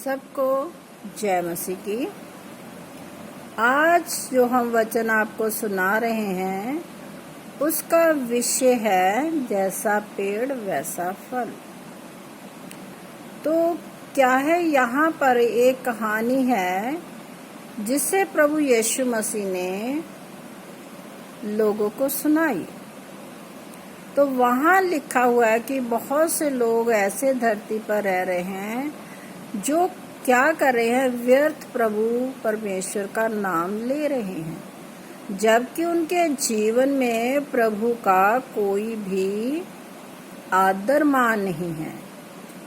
सबको जय मसीह की। आज जो हम वचन आपको सुना रहे हैं उसका विषय है जैसा पेड़ वैसा फल। तो क्या है, यहाँ पर एक कहानी है जिसे प्रभु यीशु मसीह ने लोगों को सुनाई। तो वहाँ लिखा हुआ है कि बहुत से लोग ऐसे धरती पर रह रहे हैं जो क्या कर रहे हैं, व्यर्थ प्रभु परमेश्वर का नाम ले रहे हैं, जबकि उनके जीवन में प्रभु का कोई भी आदर मान नहीं है।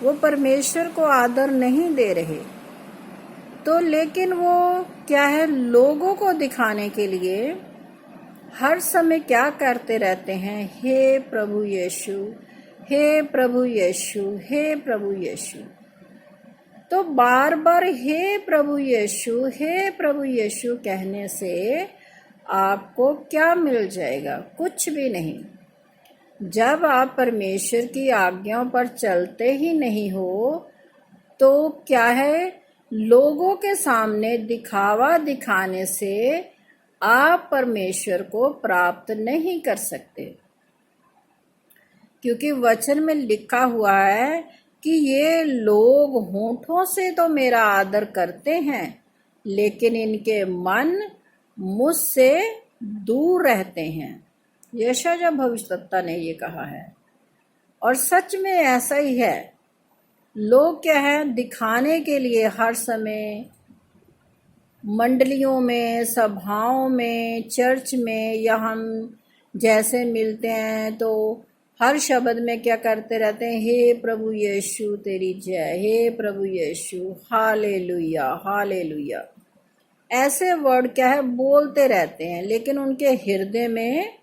वो परमेश्वर को आदर नहीं दे रहे। तो लेकिन वो क्या है, लोगों को दिखाने के लिए हर समय क्या करते रहते हैं, हे प्रभु यीशु, हे प्रभु यीशु, हे प्रभु यीशु। तो बार बार हे प्रभु यीशु, हे प्रभु यीशु कहने से आपको क्या मिल जाएगा? कुछ भी नहीं। जब आप परमेश्वर की आज्ञाओं पर चलते ही नहीं हो तो क्या है, लोगों के सामने दिखावा दिखाने से आप परमेश्वर को प्राप्त नहीं कर सकते। क्योंकि वचन में लिखा हुआ है कि ये लोग होठों से तो मेरा आदर करते हैं लेकिन इनके मन मुझसे दूर रहते हैं। यशायाह भविष्यवक्ता ने ये कहा है और सच में ऐसा ही है। लोग क्या है, दिखाने के लिए हर समय मंडलियों में, सभाओं में, चर्च में या हम जैसे मिलते हैं तो हर शब्द में क्या करते रहते हैं, हे प्रभु यीशु तेरी जय, हे प्रभु यीशु, हालेलुया हालेलुया। ऐसे वर्ड क्या है, बोलते रहते हैं, लेकिन उनके हृदय में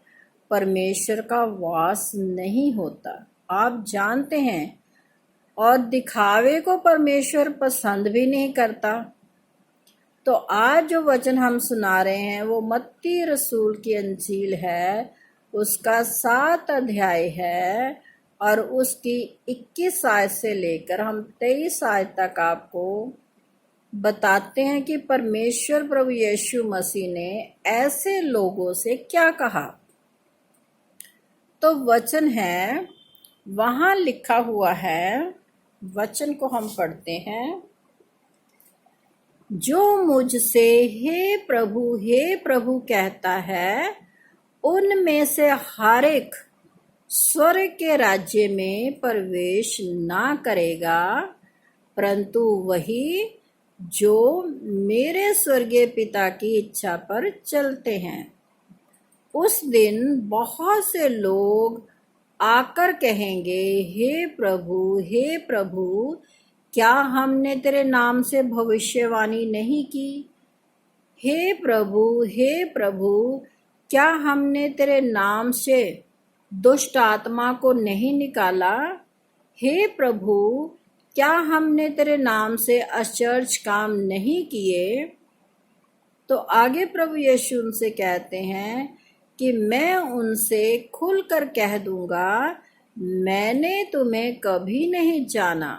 परमेश्वर का वास नहीं होता। आप जानते हैं, और दिखावे को परमेश्वर पसंद भी नहीं करता। तो आज जो वचन हम सुना रहे हैं वो मत्ती रसूल की अंजील है, उसका 7 अध्याय है और उसकी 21 आयत से लेकर हम 23 आयत तक आपको बताते हैं कि परमेश्वर प्रभु यीशु मसीह ने ऐसे लोगों से क्या कहा। तो वचन है, वहां लिखा हुआ है, वचन को हम पढ़ते हैं। जो मुझसे हे प्रभु कहता है, उनमें से हर एक स्वर्ग के राज्य में प्रवेश ना करेगा, परंतु वही जो मेरे स्वर्गीय पिता की इच्छा पर चलते हैं। उस दिन बहुत से लोग आकर कहेंगे, हे प्रभु, क्या हमने तेरे नाम से भविष्यवाणी नहीं की? हे प्रभु, क्या हमने तेरे नाम से दुष्ट आत्मा को नहीं निकाला? हे प्रभु, क्या हमने तेरे नाम से आश्चर्य काम नहीं किए? तो आगे प्रभु यीशु उनसे कहते हैं कि मैं उनसे खुलकर कह दूंगा, मैंने तुम्हें कभी नहीं जाना।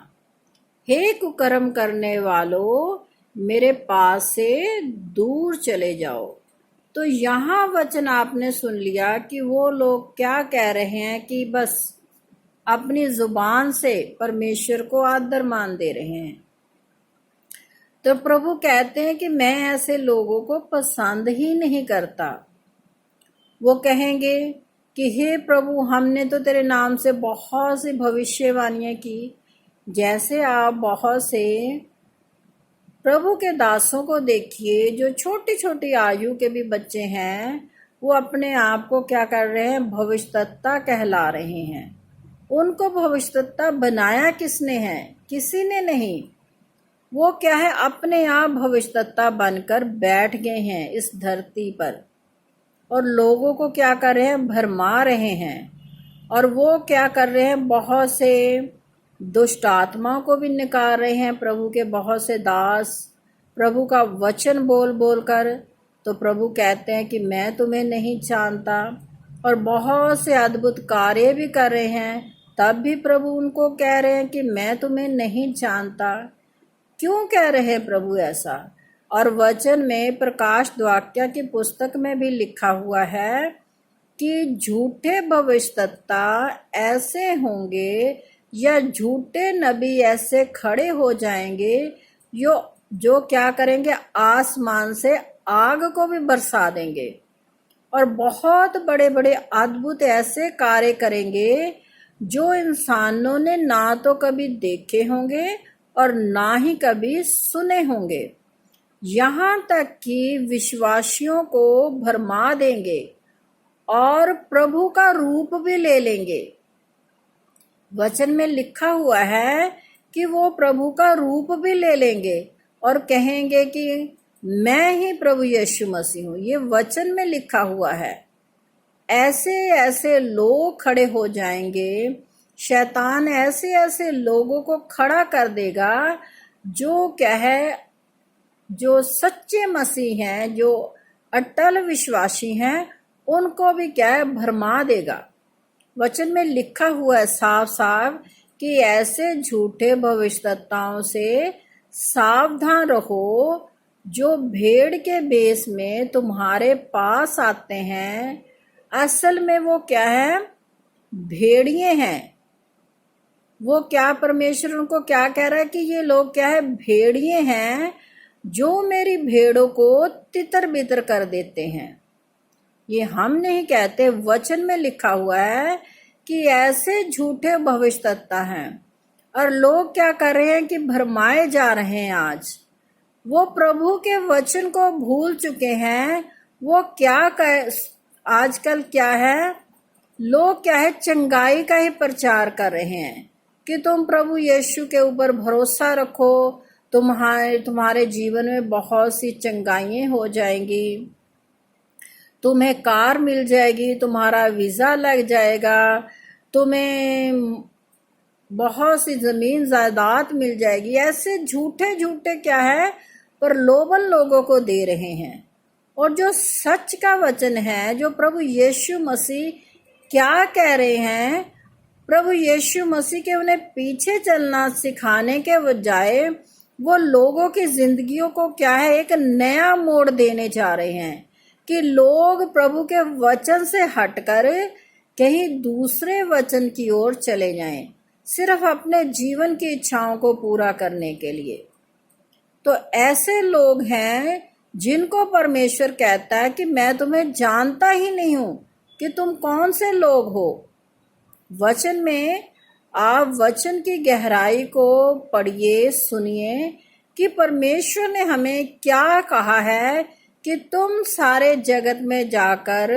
हे कुकर्म करने वालों, मेरे पास से दूर चले जाओ। तो यहाँ वचन आपने सुन लिया कि वो लोग क्या कह रहे हैं कि बस अपनी जुबान से परमेश्वर को आदर मान दे रहे हैं। तो प्रभु कहते हैं कि मैं ऐसे लोगों को पसंद ही नहीं करता। वो कहेंगे कि हे प्रभु, हमने तो तेरे नाम से बहुत सी भविष्यवाणियां की। जैसे आप बहुत से प्रभु के दासों को देखिए, जो छोटी छोटी आयु के भी बच्चे हैं, वो अपने आप को क्या कर रहे हैं, भविष्यवक्ता कहला रहे हैं। उनको भविष्यवक्ता बनाया किसने है? किसी ने नहीं। वो क्या है, अपने आप भविष्यवक्ता बनकर बैठ गए हैं इस धरती पर और लोगों को क्या कर रहे हैं, भरमा रहे हैं। और वो क्या कर रहे हैं, बहुत से दुष्ट आत्माओं को भी निकाल रहे हैं। प्रभु के बहुत से दास प्रभु का वचन बोल बोल कर, तो प्रभु कहते हैं कि मैं तुम्हें नहीं जानता। और बहुत से अद्भुत कार्य भी कर रहे हैं, तब भी प्रभु उनको कह रहे हैं कि मैं तुम्हें नहीं जानता। क्यों कह रहे हैं प्रभु ऐसा? और वचन में प्रकाश द्वाक्या की पुस्तक में भी लिखा हुआ है कि झूठे भविष्यद्वक्ता ऐसे होंगे या झूठे नबी ऐसे खड़े हो जाएंगे जो क्या करेंगे, आसमान से आग को भी बरसा देंगे और बहुत बड़े बड़े अद्भुत ऐसे कार्य करेंगे जो इंसानों ने ना तो कभी देखे होंगे और ना ही कभी सुने होंगे। यहाँ तक कि विश्वासियों को भरमा देंगे और प्रभु का रूप भी ले लेंगे। वचन में लिखा हुआ है कि वो प्रभु का रूप भी ले लेंगे और कहेंगे कि मैं ही प्रभु यीशु मसीह हूँ। ये वचन में लिखा हुआ है। ऐसे ऐसे लोग खड़े हो जाएंगे, शैतान ऐसे ऐसे लोगों को खड़ा कर देगा जो क्या है, जो सच्चे मसीह हैं, जो अटल विश्वासी हैं, उनको भी क्या है, भरमा देगा। वचन में लिखा हुआ है साफ साफ कि ऐसे झूठे भविष्यद्वक्ताओं से सावधान रहो जो भेड़ के भेष में तुम्हारे पास आते हैं। असल में वो क्या है, भेड़िए हैं। वो क्या, परमेश्वर उनको क्या कह रहा है कि ये लोग क्या है, भेड़िए हैं जो मेरी भेड़ों को तितर बितर कर देते हैं। ये हम नहीं कहते, वचन में लिखा हुआ है कि ऐसे झूठे भविष्यद्वक्ता हैं और लोग क्या कर रहे हैं कि भरमाए जा रहे हैं। आज वो प्रभु के वचन को भूल चुके हैं। वो क्या आजकल क्या है, लोग क्या है, चंगाई का ही प्रचार कर रहे हैं कि तुम प्रभु यीशु के ऊपर भरोसा रखो, तुम्हारे जीवन में बहुत सी चंगाइयाँ हो जाएंगी, तुम्हें कार मिल जाएगी, तुम्हारा वीज़ा लग जाएगा, तुम्हें बहुत सी ज़मीन जायदाद मिल जाएगी। ऐसे झूठे झूठे क्या है, प्रलोभन लोगों को दे रहे हैं। और जो सच का वचन है, जो प्रभु यीशु मसीह क्या कह रहे हैं, प्रभु यीशु मसीह के उन्हें पीछे चलना सिखाने के बजाय वो लोगों की जिंदगियों को क्या है, एक नया मोड़ देने जा रहे हैं कि लोग प्रभु के वचन से हटकर कहीं दूसरे वचन की ओर चले जाएं, सिर्फ अपने जीवन की इच्छाओं को पूरा करने के लिए। तो ऐसे लोग हैं जिनको परमेश्वर कहता है कि मैं तुम्हें जानता ही नहीं हूं कि तुम कौन से लोग हो। वचन में आप वचन की गहराई को पढ़िए, सुनिए कि परमेश्वर ने हमें क्या कहा है कि तुम सारे जगत में जाकर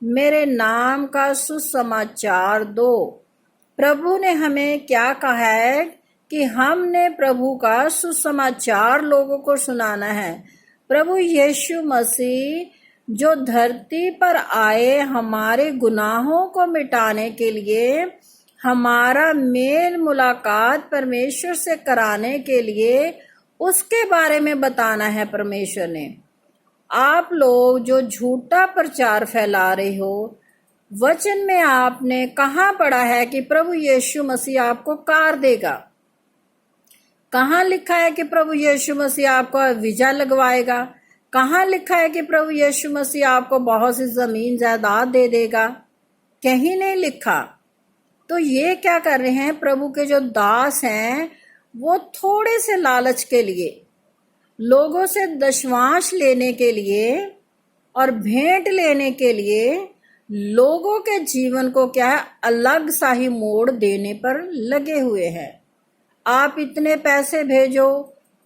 मेरे नाम का सुसमाचार दो। प्रभु ने हमें क्या कहा है कि हमने प्रभु का सुसमाचार लोगों को सुनाना है। प्रभु यीशु मसीह जो धरती पर आए हमारे गुनाहों को मिटाने के लिए, हमारा मेल मुलाकात परमेश्वर से कराने के लिए, उसके बारे में बताना है परमेश्वर ने। आप लोग जो झूठा प्रचार फैला रहे हो, वचन में आपने कहाँ पढ़ा है कि प्रभु यीशु मसीह आपको कार देगा? कहाँ लिखा है कि प्रभु यीशु मसीह आपको वीजा लगवाएगा? कहाँ लिखा है कि प्रभु यीशु मसीह आपको बहुत सी जमीन जायदाद दे देगा? कहीं नहीं लिखा। तो ये क्या कर रहे हैं, प्रभु के जो दास हैं, वो थोड़े से लालच के लिए, लोगों से दशवांश लेने के लिए और भेंट लेने के लिए, लोगों के जीवन को क्या है, अलग सा ही मोड़ देने पर लगे हुए हैं। आप इतने पैसे भेजो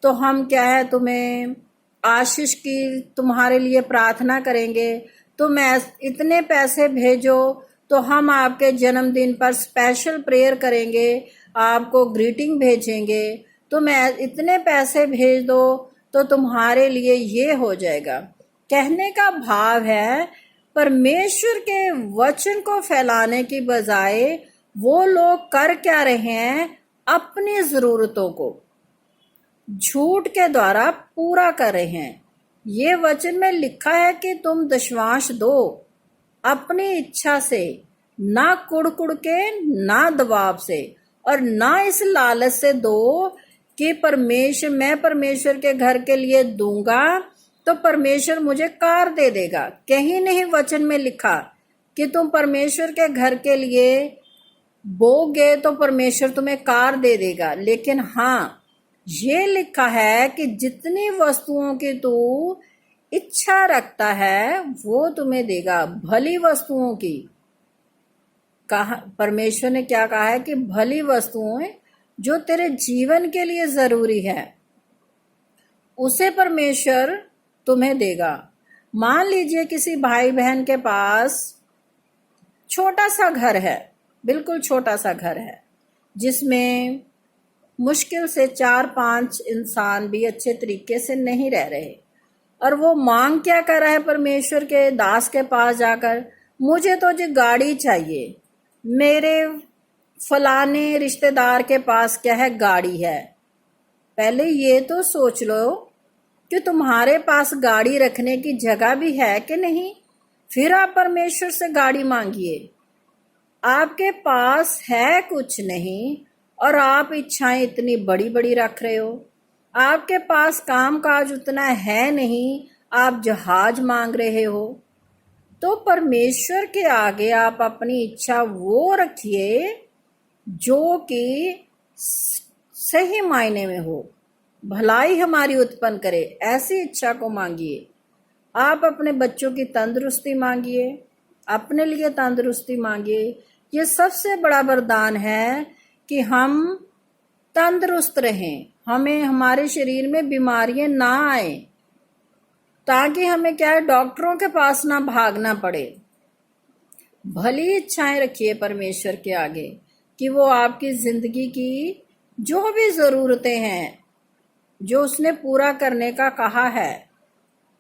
तो हम क्या है, तुम्हें आशीष की तुम्हारे लिए प्रार्थना करेंगे। तुम इतने पैसे भेजो तो हम आपके जन्मदिन पर स्पेशल प्रेयर करेंगे, आपको ग्रीटिंग भेजेंगे। तुम इतने पैसे भेज दो तो तुम्हारे लिए ये हो जाएगा। कहने का भाव है, परमेश्वर के वचन को फैलाने की बजाय वो लोग कर क्या रहे हैं, अपनी जरूरतों को झूठ के द्वारा पूरा कर रहे हैं। ये वचन में लिखा है कि तुम दशवांश दो अपनी इच्छा से, ना कुड़ कुड़ के, ना दबाव से, और ना इस लालच से दो कि मैं परमेश्वर के घर के लिए दूंगा तो परमेश्वर मुझे कार दे देगा। कहीं नहीं वचन में लिखा कि तुम परमेश्वर के घर के लिए बोगे तो परमेश्वर तुम्हें कार दे देगा। लेकिन हाँ, ये लिखा है कि जितनी वस्तुओं की तू इच्छा रखता है वो तुम्हें देगा, भली वस्तुओं की। कहा परमेश्वर ने क्या कहा है कि भली वस्तुएं जो तेरे जीवन के लिए जरूरी है उसे परमेश्वर तुम्हें देगा। मान लीजिए किसी भाई बहन के पास छोटा सा घर है, बिल्कुल छोटा सा घर है, जिसमें मुश्किल से 4-5 इंसान भी अच्छे तरीके से नहीं रह रहे, और वो मांग क्या कर रहा है परमेश्वर के दास के पास जाकर, मुझे तो जी गाड़ी चाहिए, मेरे फलाने रिश्तेदार के पास क्या है, गाड़ी है। पहले ये तो सोच लो कि तुम्हारे पास गाड़ी रखने की जगह भी है कि नहीं, फिर आप परमेश्वर से गाड़ी मांगिए। आपके पास है कुछ नहीं और आप इच्छाएं इतनी बड़ी बड़ी रख रहे हो। आपके पास काम काज उतना है नहीं, आप जहाज मांग रहे हो। तो परमेश्वर के आगे आप अपनी इच्छा वो रखिए जो कि सही मायने में हो, भलाई हमारी उत्पन्न करे, ऐसी इच्छा को मांगिए। आप अपने बच्चों की तंदुरुस्ती मांगिए, अपने लिए तंदुरुस्ती मांगिए। ये सबसे बड़ा वरदान है कि हम तंदुरुस्त रहें, हमें हमारे शरीर में बीमारियां ना आए, ताकि हमें क्या है, डॉक्टरों के पास ना भागना पड़े। भली इच्छाएं रखिए परमेश्वर के आगे कि वो आपकी जिंदगी की जो भी जरूरतें हैं, जो उसने पूरा करने का कहा है,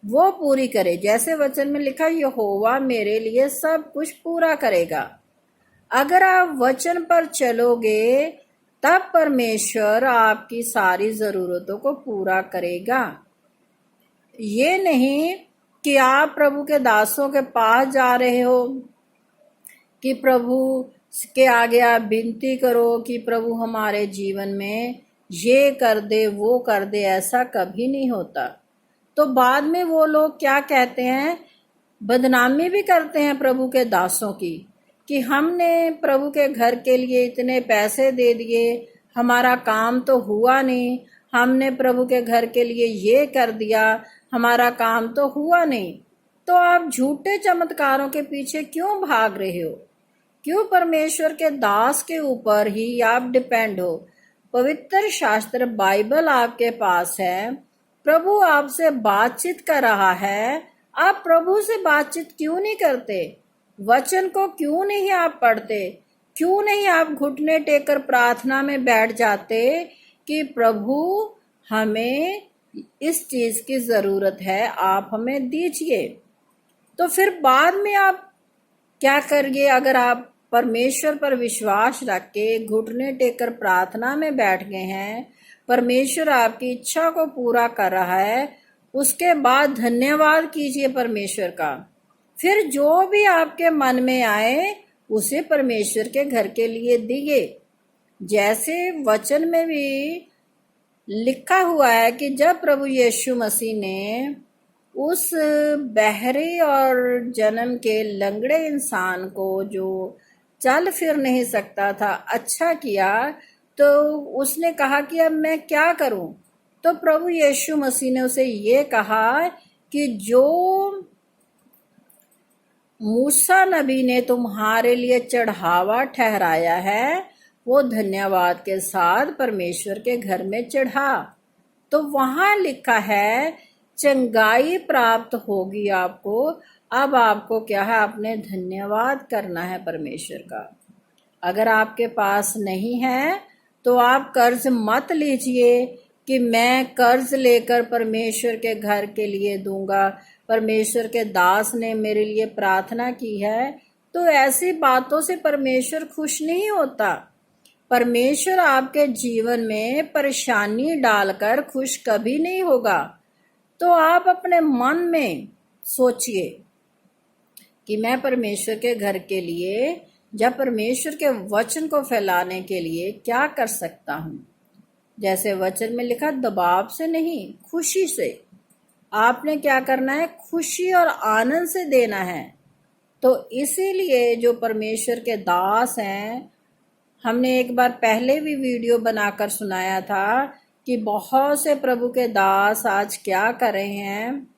वो पूरी करे। जैसे वचन में लिखा, यहोवा मेरे लिए सब कुछ पूरा करेगा। अगर आप वचन पर चलोगे तब परमेश्वर आपकी सारी जरूरतों को पूरा करेगा। ये नहीं कि आप प्रभु के दासों के पास जा रहे हो कि प्रभु के आगे आप विनती करो कि प्रभु हमारे जीवन में ये कर दे वो कर दे। ऐसा कभी नहीं होता। तो बाद में वो लोग क्या कहते हैं, बदनामी भी करते हैं प्रभु के दासों की, कि हमने प्रभु के घर के लिए इतने पैसे दे दिए, हमारा काम तो हुआ नहीं, हमने प्रभु के घर के लिए ये कर दिया, हमारा काम तो हुआ नहीं। तो आप झूठे चमत्कारों के पीछे क्यों भाग रहे हो? क्यों परमेश्वर के दास के ऊपर ही आप डिपेंड हो? पवित्र शास्त्र बाइबल आपके पास है, प्रभु आपसे बातचीत कर रहा है, आप प्रभु से बातचीत क्यों नहीं करते? वचन को क्यों नहीं आप पढ़ते? क्यों नहीं आप घुटने टेकर प्रार्थना में बैठ जाते कि प्रभु हमें इस चीज की जरूरत है, आप हमें दीजिए। तो फिर बाद में आप क्या करिए, अगर आप परमेश्वर पर विश्वास रख के घुटने टेकर प्रार्थना में बैठ गए हैं, परमेश्वर आपकी इच्छा को पूरा कर रहा है, उसके बाद धन्यवाद कीजिए परमेश्वर का। फिर जो भी आपके मन में आए उसे परमेश्वर के घर के लिए दिए। जैसे वचन में भी लिखा हुआ है कि जब प्रभु यीशु मसीह ने उस बहरे और जन्म के लंगड़े इंसान को, जो चल फिर नहीं सकता था, अच्छा किया, तो उसने कहा कि अब मैं क्या करूं? तो प्रभु यीशु मसीह ने उसे ये कहा कि जो मूसा नबी ने तुम्हारे लिए चढ़ावा ठहराया है वो धन्यवाद के साथ परमेश्वर के घर में चढ़ा। तो वहां लिखा है चंगाई प्राप्त होगी आपको। अब आपको क्या है, आपने धन्यवाद करना है परमेश्वर का। अगर आपके पास नहीं है तो आप कर्ज मत लीजिए कि मैं कर्ज लेकर परमेश्वर के घर के लिए दूंगा, परमेश्वर के दास ने मेरे लिए प्रार्थना की है। तो ऐसी बातों से परमेश्वर खुश नहीं होता। परमेश्वर आपके जीवन में परेशानी डालकर खुश कभी नहीं होगा। तो आप अपने मन में सोचिए कि मैं परमेश्वर के घर के लिए या परमेश्वर के वचन को फैलाने के लिए क्या कर सकता हूँ। जैसे वचन में लिखा, दबाव से नहीं, खुशी से। आपने क्या करना है? खुशी और आनंद से देना है। तो इसीलिए जो परमेश्वर के दास हैं, हमने एक बार पहले भी वीडियो बनाकर सुनाया था कि बहुत से प्रभु के दास आज क्या कर रहे हैं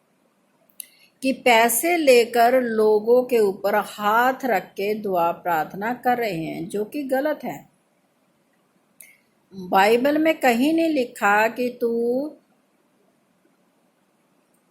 कि पैसे लेकर लोगों के ऊपर हाथ रख के दुआ प्रार्थना कर रहे हैं, जो कि गलत है। बाइबल में कहीं नहीं लिखा कि तू